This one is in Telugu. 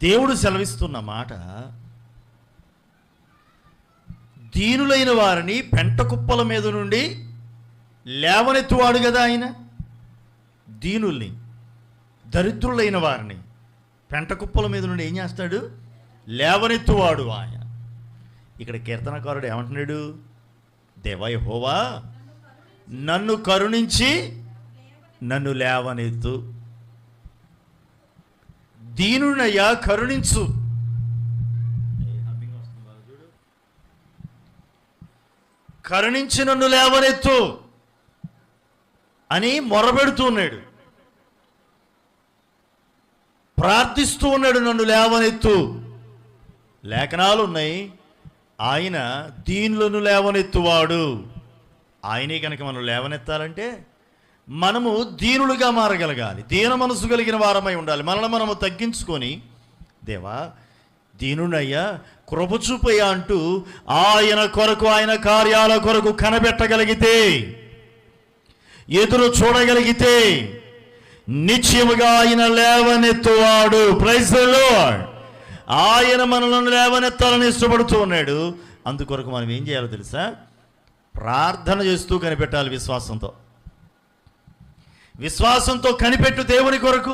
దేవుడు సెలవిస్తున్న మాట, దీనులైన వారిని పెంట కుప్పల మీద నుండి లేవనెత్తువాడు కదా ఆయన. దీనుల్ని, దరిద్రులైన వారిని పెంట కుప్పల మీద నుండి ఏం చేస్తాడు? లేవనెత్తువాడు ఆయన. ఇక్కడ కీర్తనకారుడు ఏమంటున్నాడు? దేవా యెహోవా, నన్ను కరుణించి నన్ను లేవనెత్తు. దీనునయ్యా కరుణించు. కరుణించి నన్ను లేవనెత్తు అని మొరబెడుతూ ఉన్నాడు, ప్రార్థిస్తూ ఉన్నాడు. నన్ను లేవనెత్తు. లేఖనాలు ఉన్నాయి, ఆయన దీనులను లేవనెత్తువాడు. ఆయనే కనుక మనం లేవనెత్తాలంటే మనము దీనులుగా మారగలగాలి, దీన మనసు కలిగిన వారమై ఉండాలి. మనల్ని మనము తగ్గించుకొని, దేవా దీనునయ్యా కృప చూపయ్యా అంటూ ఆయన కొరకు, ఆయన కార్యాల కొరకు కనబెట్టగలిగితే, ఎదురు చూడగలిగితే నిశ్చయముగా ఆయన లేవనెత్తువాడు. Praise the lord. ఆయన మనల్ని లేవనెత్తాలని ఇష్టపడుతూ ఉన్నాడు. అందుకొరకు మనం ఏం చేయాలో తెలుసా? ప్రార్థన చేస్తూ కనిపెట్టాలి. విశ్వాసంతో కనిపెట్టు దేవుని కొరకు.